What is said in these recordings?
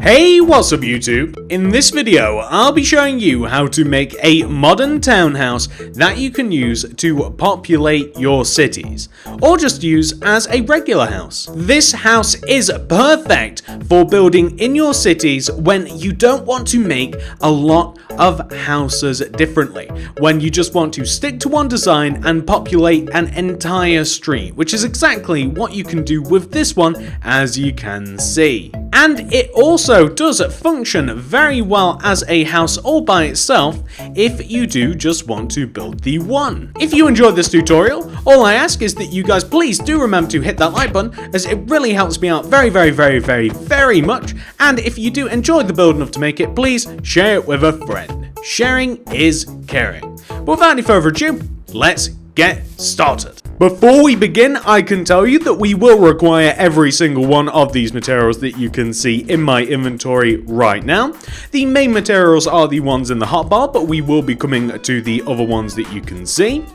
Hey, what's up YouTube? In this video, I'll be showing you how to make a modern townhouse that you can use to populate your cities, or just use as a regular house. This house is perfect for building in your cities when you don't want to make a lot of houses differently, when you just want to stick to one design and populate an entire street, which is exactly what you can do with this one, as you can see. And it also does function very well as a house all by itself if you do just want to build the one. If you enjoyed this tutorial, all I ask is that you guys please do remember to hit that like button, as it really helps me out very much. And if you do enjoy the build enough to make it, please share it with a friend. Sharing is caring. But without any further ado, let's get started. Before we begin, I can tell you that we will require every single one of these materials that you can see in my inventory right now. The main materials are the ones in the hotbar, but we will be coming to the other ones that you can see.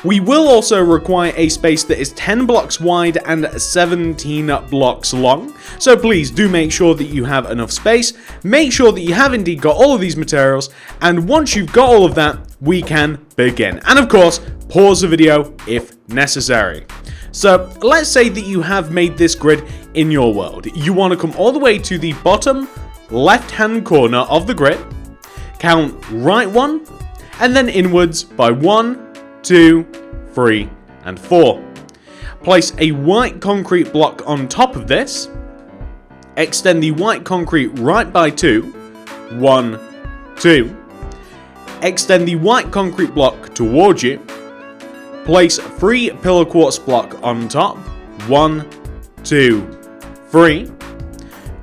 We will also require a space that is 10 blocks wide and 17 blocks long, so please do make sure that you have enough space. Make sure that you have indeed got all of these materials, and once you've got all of that, we can begin. And of course, pause the video if necessary. So let's say that you have made this grid in your world. You want to come all the way to the bottom left hand corner of the grid, count right 1, and then inwards by 1, 2, 3, and 4. Place a white concrete block on top of this. Extend the white concrete right by 2. 1, 2. Extend the white concrete block towards you. Place 3 pillar quartz block on top. 1, 2, 3.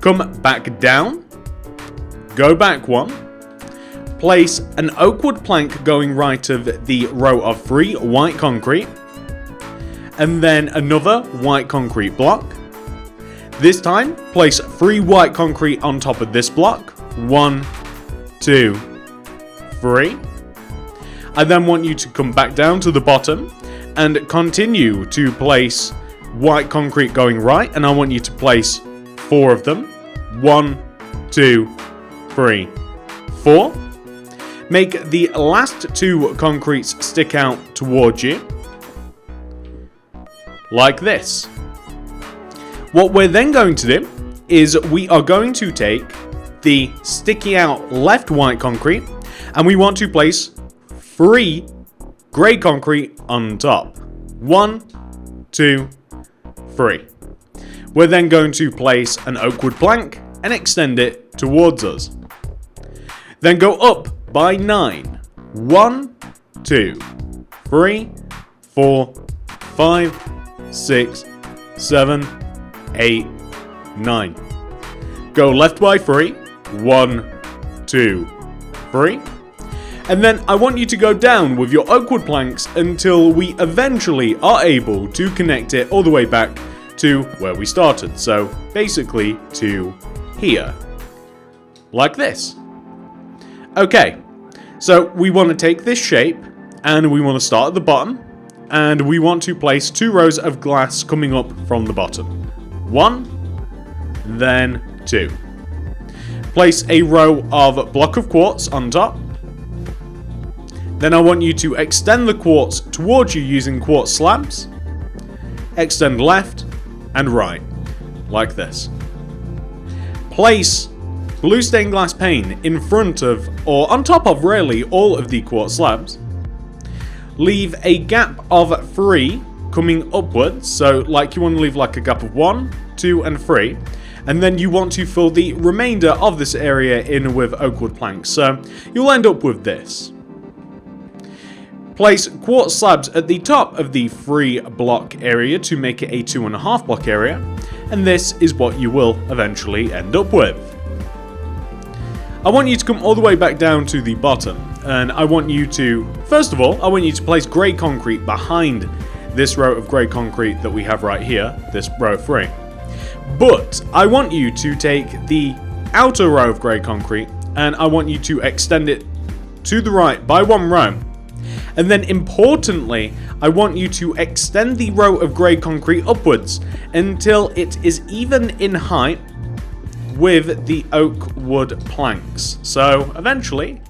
Come back down. Go back 1. Place an oak wood plank going right of the row of 3 white concrete, and then another white concrete block. This time, place 3 white concrete on top of this block. 1, 2, 3. I then want you to come back down to the bottom and continue to place white concrete going right, and I want you to place 4 of them. 1, 2, 3, 4. Make the last 2 concretes stick out towards you, like this. What we're then going to do is we are going to take the sticky out left white concrete, and we want to place 3 grey concrete on top. 1, 2, 3. We're then going to place an oak wood plank and extend it towards us. Then go up by 9. 1, 2, 3, 4, 5, 6, 7, 8, 9. Go left by 3. 1, 2, 3. And then I want you to go down with your oak wood planks until we eventually are able to connect it all the way back to where we started. So basically to here. Like this. Okay, so we want to take this shape, and we want to start at the bottom, and we want to place 2 rows of glass coming up from the bottom. 1, then 2. Place a row of block of quartz on top. Then I want you to extend the quartz towards you using quartz slabs. Extend left and right, like this. Place blue stained glass pane in front of, or on top of really, all of the quartz slabs. Leave a gap of 3 coming upwards, so like you want to leave like a gap of 1, 2, and 3. And then you want to fill the remainder of this area in with oak wood planks, so you'll end up with this. Place quartz slabs at the top of the 3 block area to make it a 2.5 block area, and this is what you will eventually end up with. I want you to come all the way back down to the bottom, and I want you to, first of all, I want you to place grey concrete behind this row of grey concrete that we have right here, this row of 3. But I want you to take the outer row of grey concrete, and I want you to extend it to the right by 1 row. And then importantly, I want you to extend the row of grey concrete upwards until it is even in height with the oak wood planks. So eventually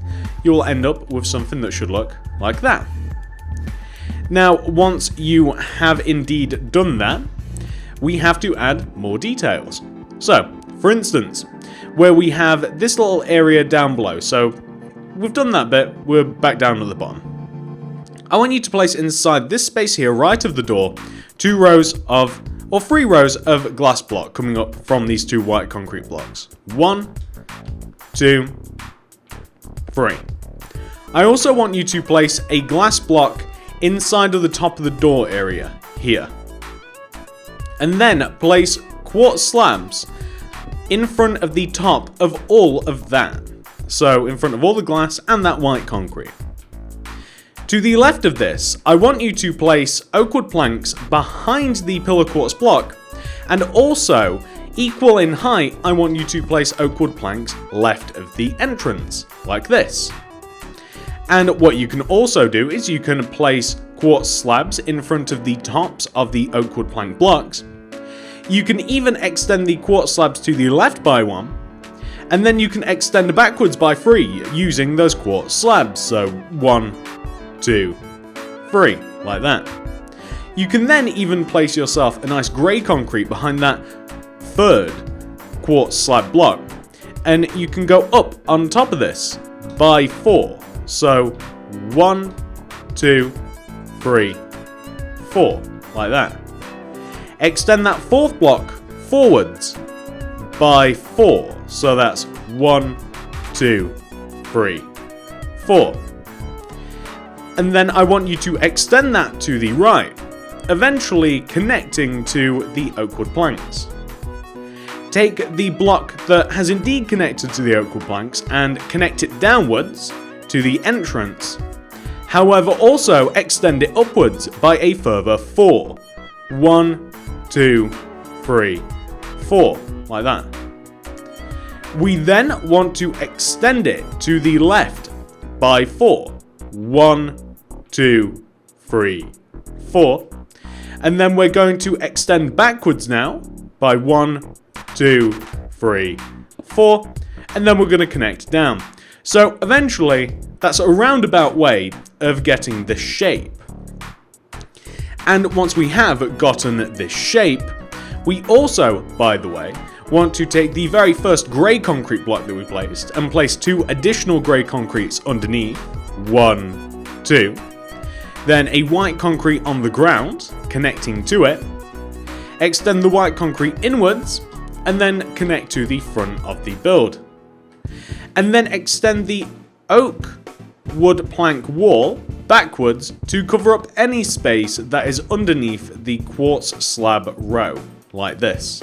you will end up with something that should look like that. Now, once you have indeed done that, we have to add more details. So, for instance, where we have this little area down below, so we've done that bit, we're back down at the bottom. I want you to place inside this space here, right of the door, 3 rows of glass block coming up from these 2 white concrete blocks. 1, 2, 3. I also want you to place a glass block inside of the top of the door area here. And then place quartz slabs in front of the top of all of that. So in front of all the glass and that white concrete. To the left of this, I want you to place oak wood planks behind the pillar quartz block, and also, equal in height, I want you to place oak wood planks left of the entrance, like this. And what you can also do is you can place quartz slabs in front of the tops of the oak wood plank blocks. You can even extend the quartz slabs to the left by 1, and then you can extend backwards by 3 using those quartz slabs, so 1, 2, 3, like that. You can then even place yourself a nice grey concrete behind that 3rd quartz slab block, and you can go up on top of this by 4. So 1, 2, 3, 4, like that. Extend that 4th block forwards by 4. So that's 1, 2, 3, 4. And then I want you to extend that to the right, eventually connecting to the oak wood planks. Take the block that has indeed connected to the oak wood planks and connect it downwards to the entrance. However, also extend it upwards by a further 4. 1, 2, 3, 4, like that. We then want to extend it to the left by 4. 1, 2, 3, 4. And then we're going to extend backwards now by 1, 2, 3, 4. And then we're going to connect down. So eventually, that's a roundabout way of getting this shape. And once we have gotten this shape, we also, by the way, want to take the very first grey concrete block that we placed and place 2 additional grey concretes underneath. 1, 2. Then a white concrete on the ground, connecting to it. Extend the white concrete inwards, and then connect to the front of the build. And then extend the oak wood plank wall backwards to cover up any space that is underneath the quartz slab row, like this.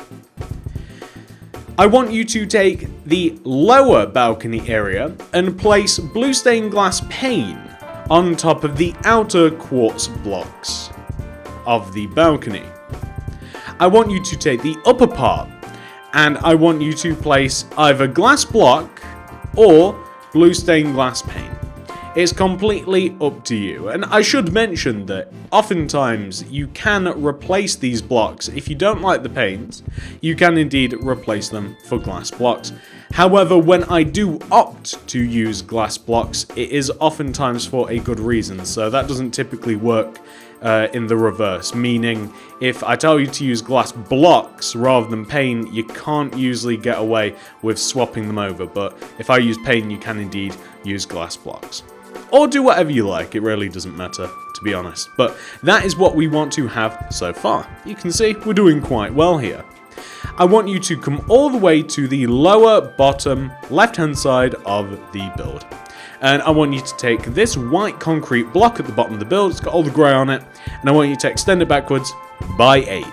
I want you to take the lower balcony area and place blue stained glass pane on top of the outer quartz blocks of the balcony. I want you to take the upper part and I want you to place either glass block or blue stained glass pane. It's completely up to you, and I should mention that oftentimes you can replace these blocks. If you don't like the panes, you can indeed replace them for glass blocks. However, when I do opt to use glass blocks, it is oftentimes for a good reason, so that doesn't typically work in the reverse, meaning if I tell you to use glass blocks rather than pane, you can't usually get away with swapping them over, but if I use pane, you can indeed use glass blocks. Or do whatever you like, it really doesn't matter, to be honest. But that is what we want to have so far. You can see we're doing quite well here. I want you to come all the way to the lower bottom left-hand side of the build. And I want you to take this white concrete block at the bottom of the build, it's got all the grey on it, and I want you to extend it backwards by 8.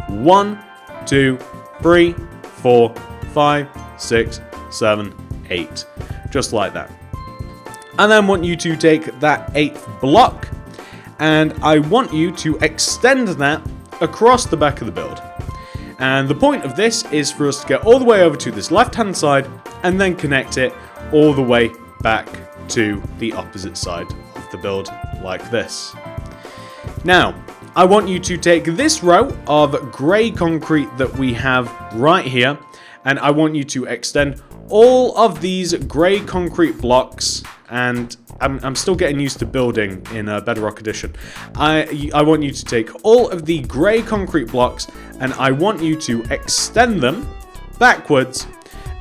1, 2, 3, 4, 5, 6, 7, 8. Just like that. And then I want you to take that 8th block, and I want you to extend that across the back of the build. And the point of this is for us to get all the way over to this left-hand side, and then connect it all the way back to the opposite side of the build, like this. Now, I want you to take this row of grey concrete that we have right here, and I want you to extend all of these grey concrete blocks, and I'm still getting used to building in Bedrock Edition. I want you to take all of the grey concrete blocks and I want you to extend them backwards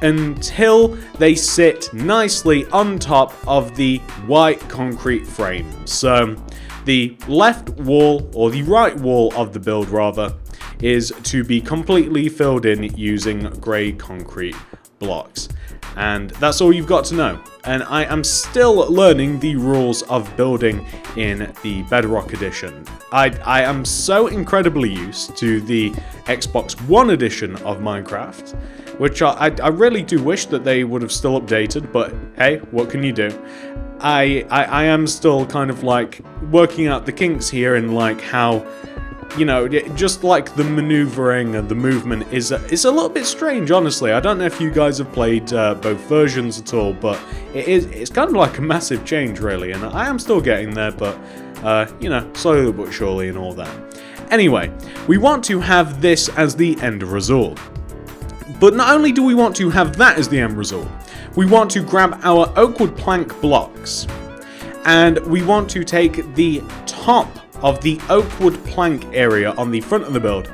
until they sit nicely on top of the white concrete frame. So the left wall, or the right wall of the build rather, is to be completely filled in using grey concrete blocks. And that's all you've got to know. And I am still learning the rules of building in the Bedrock Edition. I am so incredibly used to the Xbox One edition of Minecraft, which I really do wish that they would have still updated, but hey, what can you do? I am still kind of like working out the kinks here in like how, you know, just like the maneuvering and the movement is a little bit strange, honestly. I don't know if you guys have played both versions at all, but it's kind of like a massive change, really, and I am still getting there, but, you know, slowly but surely and all that. Anyway, we want to have this as the end result. But not only do we want to have that as the end result, we want to grab our oakwood plank blocks, and we want to take the top of the oakwood plank area on the front of the build,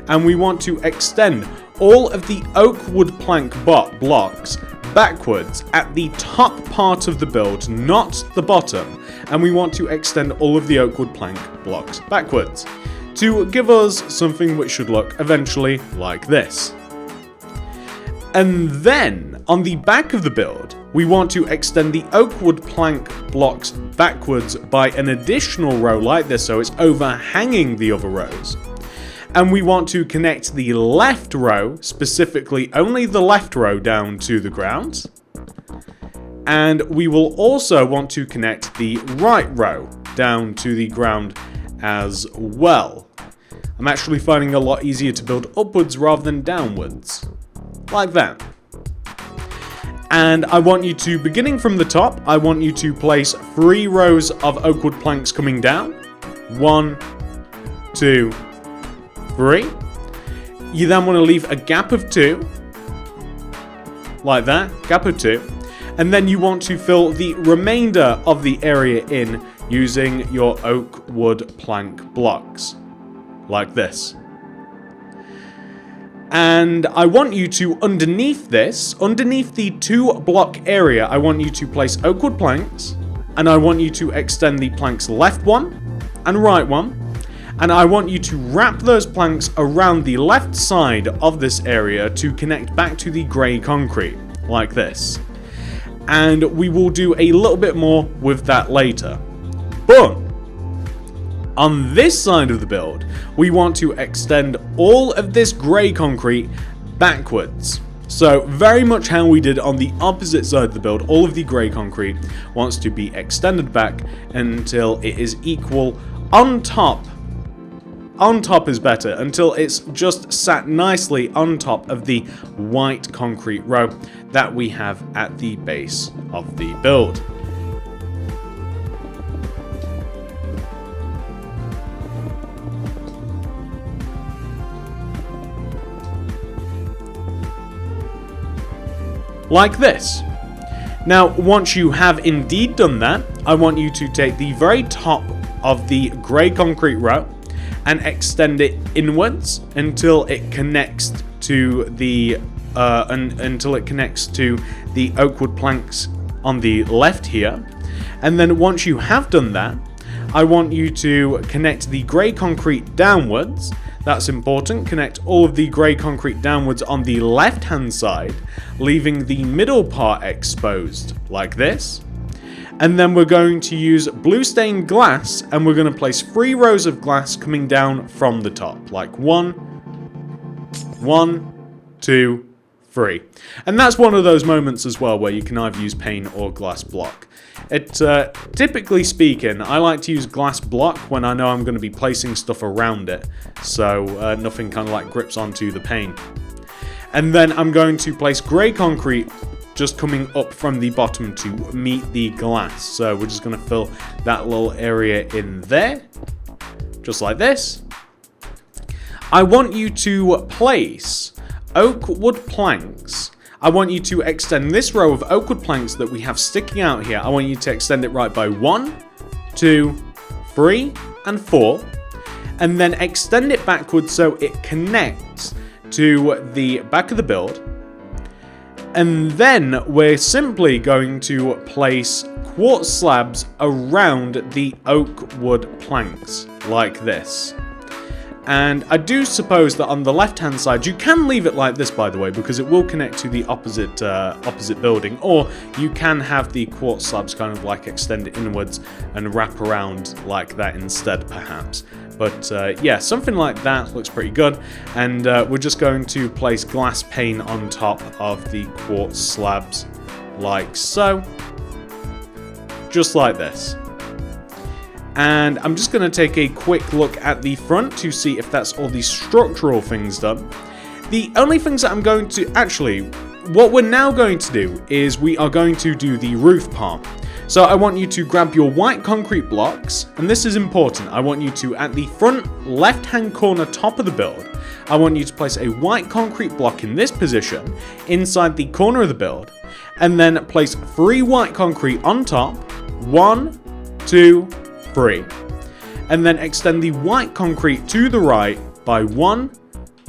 and we want to extend all of the oakwood plank blocks backwards at the top part of the build, not the bottom, and we want to extend all of the oakwood plank blocks backwards to give us something which should look eventually like this. And then, on the back of the build, we want to extend the oakwood plank blocks backwards by an additional row like this, so it's overhanging the other rows. And we want to connect the left row, specifically only the left row, down to the ground. And we will also want to connect the right row down to the ground as well. I'm actually finding it a lot easier to build upwards rather than downwards. Like that. And I want you to, beginning from the top, I want you to place 3 rows of oakwood planks coming down. 1, 2, 3. You then want to leave a gap of 2. Like that, gap of 2. And then you want to fill the remainder of the area in using your oakwood plank blocks. Like this. And I want you to, underneath this, underneath the 2 block area, I want you to place oakwood planks, and I want you to extend the planks left one and right one, and I want you to wrap those planks around the left side of this area to connect back to the grey concrete, like this. And we will do a little bit more with that later. But on this side of the build, we want to extend all of this grey concrete backwards. So very much how we did on the opposite side of the build, all of the grey concrete wants to be extended back until it is equal on top. On top is better, until it's just sat nicely on top of the white concrete row that we have at the base of the build. Like this. Now, once you have indeed done that, I want you to take the very top of the grey concrete row and extend it inwards until it connects to the oakwood planks on the left here. And then once you have done that, I want you to connect the grey concrete downwards. That's important. Connect all of the grey concrete downwards on the left-hand side, leaving the middle part exposed, like this. And then we're going to use blue stained glass, and we're going to place 3 rows of glass coming down from the top, like 1, 2, 3. And that's one of those moments as well where you can either use pane or glass block. Typically speaking, I like to use glass block when I know I'm going to be placing stuff around it, so nothing kind of like grips onto the pane. And then I'm going to place grey concrete just coming up from the bottom to meet the glass. So we're just going to fill that little area in there, just like this. I want you to place oak wood planks. I want you to extend this row of oak wood planks that we have sticking out here. I want you to extend it right by 1, 2, 3, and 4. And then extend it backwards so it connects to the back of the build. And then we're simply going to place quartz slabs around the oak wood planks, like this. And I do suppose that on the left-hand side, you can leave it like this, by the way, because it will connect to the opposite building, or you can have the quartz slabs kind of like extend inwards and wrap around like that instead, perhaps. But yeah, something like that looks pretty good. And we're just going to place glass pane on top of the quartz slabs, like so. Just like this. And I'm just going to take a quick look at the front to see if that's all the structural things done. The only things that I'm going to... Actually, what we're now going to do is we are going to do the roof part. So I want you to grab your white concrete blocks, and this is important. I want you to, at the front left-hand corner top of the build, I want you to place a white concrete block in this position, inside the corner of the build, and then place 3 white concrete on top, 1, 2, 3. And then extend the white concrete to the right by 1,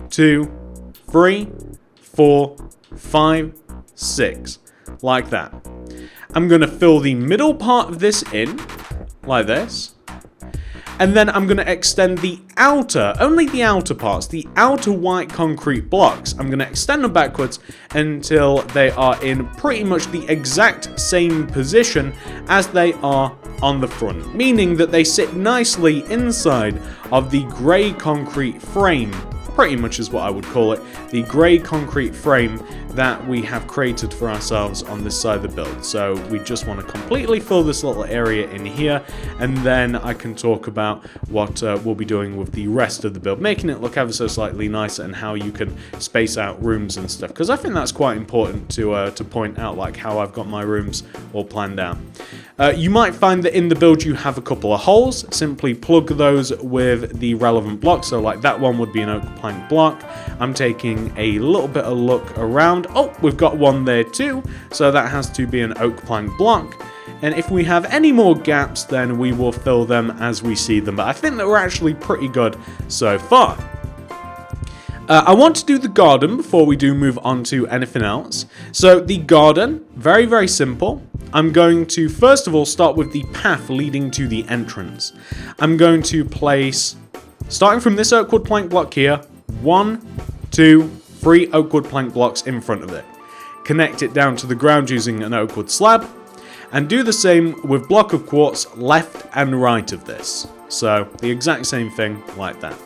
2, 3, 4, 5, 6. Like that. I'm going to fill the middle part of this in, like this. And then I'm going to extend the outer, only the outer parts, the outer white concrete blocks. I'm going to extend them backwards until they are in pretty much the exact same position as they are on the front. Meaning that they sit nicely inside of the grey concrete frame. Pretty much is what I would call it. The grey concrete frame that we have created for ourselves on this side of the build. So we just want to completely fill this little area in here, and then I can talk about what we'll be doing with the rest of the build, making it look ever so slightly nicer, and how you can space out rooms and stuff, because I think that's quite important to point out, like how I've got my rooms all planned out. You might find that in the build you have a couple of holes. Simply plug those with the relevant blocks. So like that one would be an oak plank block. I'm taking a little bit of look around. Oh, we've got one there too. So that has to be an oak plank block. And if we have any more gaps, then we will fill them as we see them. But I think that we're actually pretty good so far. I want to do the garden before we do move on to anything else. So the garden, very, very simple. I'm going to, first of all, start with the path leading to the entrance. I'm going to place, starting from this oak wood plank block here, 1, 2, 3 oak wood plank blocks in front of it. Connect it down to the ground using an oak wood slab. And do the same with block of quartz left and right of this. So the exact same thing like that.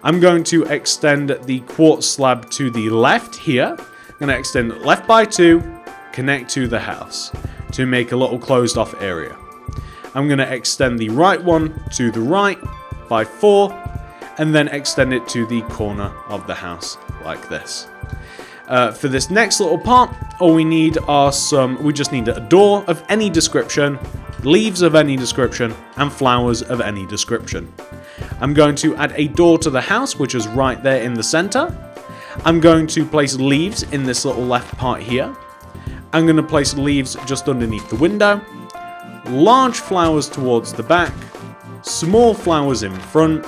I'm going to extend the quartz slab to the left here. I'm going to extend left by 2, connect to the house to make a little closed off area. I'm going to extend the right one to the right by 4, and then extend it to the corner of the house like this. For this next little part, all we need are we just need a door of any description, leaves of any description, and flowers of any description. I'm going to add a door to the house, which is right there in the center. I'm going to place leaves in this little left part here. I'm going to place leaves just underneath the window. Large flowers towards the back. Small flowers in front.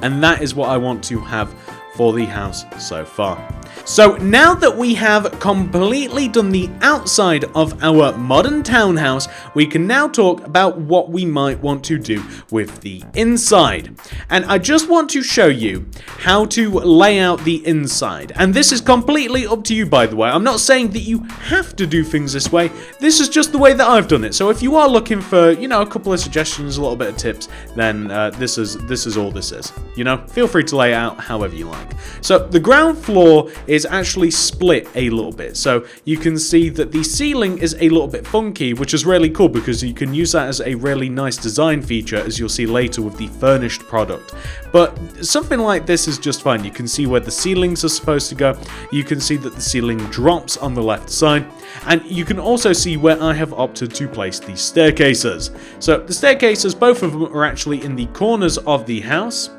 And that is what I want to have for the house so far. So now that we have completely done the outside of our modern townhouse, we can now talk about what we might want to do with the inside. And I just want to show you how to lay out the inside. And this is completely up to you, by the way. I'm not saying that you have to do things this way. This is just the way that I've done it. So if you are looking for, you know, a couple of suggestions, a little bit of tips, then this is all this is. You know, feel free to lay it out however you like. So the ground floor is actually split a little bit, so you can see that the ceiling is a little bit funky, which is really cool because you can use that as a really nice design feature, as you'll see later with the furnished product. But something like this is just fine. You can see where the ceilings are supposed to go. You can see that the ceiling drops on the left side, and you can also see where I have opted to place the staircases. So the staircases, both of them are actually in the corners of the house.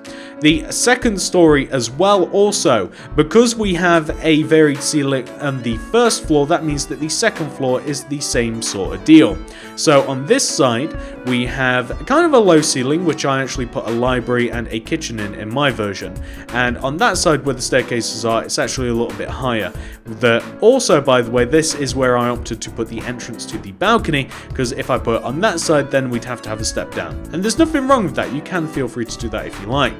The second story as well also, because we have a varied ceiling on the first floor, that means that the second floor is the same sort of deal. So on this side, we have kind of a low ceiling, which I actually put a library and a kitchen in my version. And on that side where the staircases are, it's actually a little bit higher. Also, by the way, this is where I opted to put the entrance to the balcony, because if I put it on that side, then we'd have to have a step down. And there's nothing wrong with that. You can feel free to do that if you like.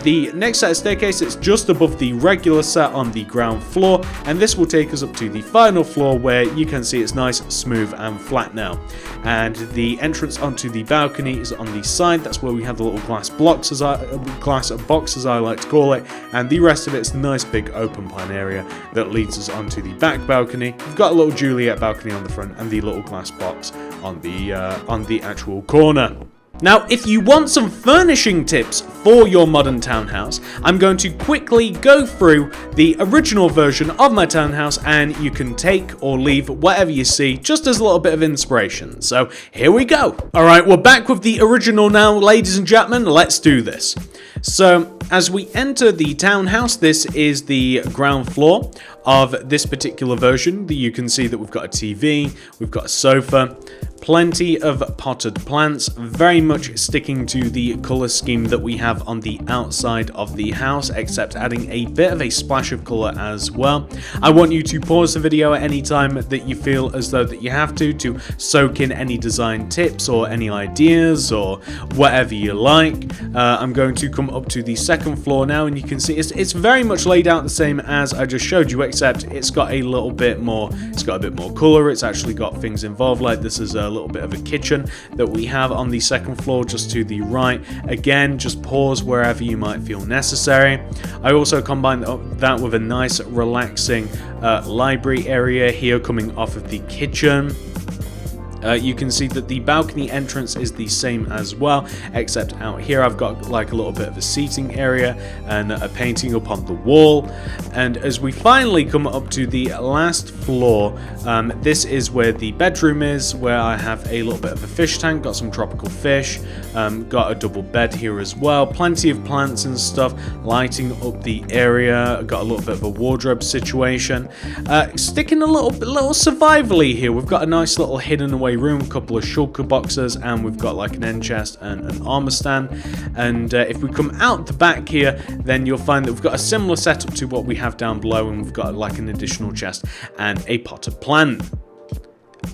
The next set of staircase is just above the regular set on the ground floor, and this will take us up to the final floor where you can see it's nice, smooth and flat now. And the entrance onto the balcony is on the side. That's where we have the little glass box as I like to call it, and the rest of it's a nice big open plan area that leads us onto the back balcony. We've got a little Juliet balcony on the front and the little glass box on the actual corner. Now, if you want some furnishing tips for your modern townhouse, I'm going to quickly go through the original version of my townhouse, and you can take or leave whatever you see, just as a little bit of inspiration. So here we go. Alright, we're back with the original now, ladies and gentlemen. Let's do this. So as we enter the townhouse, this is the ground floor of this particular version. You can see that we've got a TV, we've got a sofa, plenty of potted plants, very much sticking to the color scheme that we have on the outside of the house, except adding a bit of a splash of color as well. I want you to pause the video at any time that you feel as though that you have to soak in any design tips or any ideas or whatever you like. I'm going to come up to the second floor now, and you can see it's very much laid out the same as I just showed you, except it's got a little bit more, color. It's actually got things involved, like this is a little bit of a kitchen that we have on the second floor just to the right. Again, just pause wherever you might feel necessary. I also combined that with a nice relaxing library area here coming off of the kitchen. You can see that the balcony entrance is the same as well, except out here I've got like a little bit of a seating area and a painting up on the wall. And as we finally come up to the last floor, this is where the bedroom is, where I have a little bit of a fish tank, got some tropical fish, got a double bed here as well, plenty of plants and stuff lighting up the area. Got a little bit of a wardrobe situation, sticking a little survivally here. We've got a nice little hidden away room, a couple of shulker boxes, and we've got like an end chest and an armor stand. And if we come out the back here, then you'll find that we've got a similar setup to what we have down below, and we've got like an additional chest and a potted plant.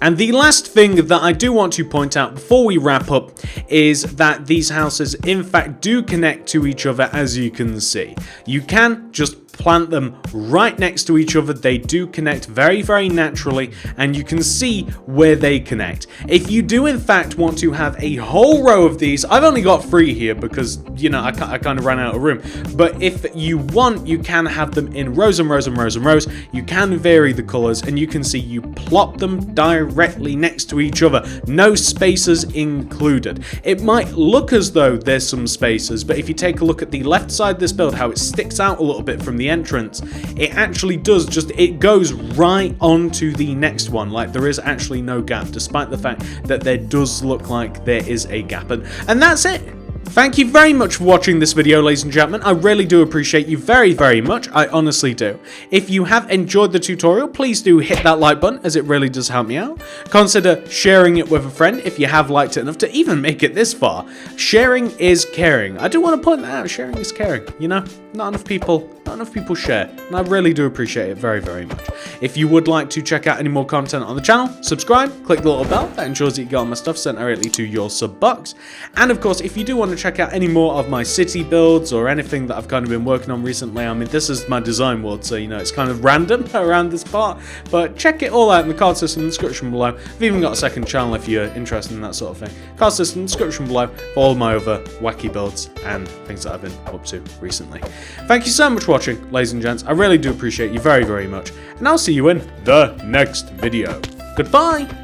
And the last thing that I do want to point out before we wrap up is that these houses in fact do connect to each other, as you can see. You can just plant them right next to each other. They do connect very, very naturally, and you can see where they connect. If you do in fact want to have a whole row of these, I've only got 3 here because, you know, I kind of ran out of room. But if you want, you can have them in rows and rows and rows and rows. You can vary the colors, and you can see you plop them directly next to each other. No spaces included. It might look as though there's some spaces, but if you take a look at the left side of this build, how it sticks out a little bit from the entrance, it actually does, it goes right onto the next one. Like, there is actually no gap, despite the fact that there does look like there is a gap. And that's it. Thank you very much for watching this video, ladies and gentlemen. I really do appreciate you very, very much. I honestly do. If you have enjoyed the tutorial, please do hit that like button, as it really does help me out. Consider sharing it with a friend if you have liked it enough to even make it this far. Sharing is caring. I do want to point that out. Sharing is caring. You know, not enough people share, and I really do appreciate it very, very much. If you would like to check out any more content on the channel, subscribe, click the little bell. That ensures that you get all my stuff sent directly to your sub box. And of course, if you do want to check out any more of my city builds or anything that I've kind of been working on recently, I mean, this is my design world, so you know, it's kind of random around this part, but check it all out in the card system in the description below. I've even got a second channel if you're interested in that sort of thing. Card system in the description below for all my other wacky builds and things that I've been up to recently. Thank you so much for watching, ladies and gents. I really do appreciate you very, very much, and I'll see you in the next video. Goodbye!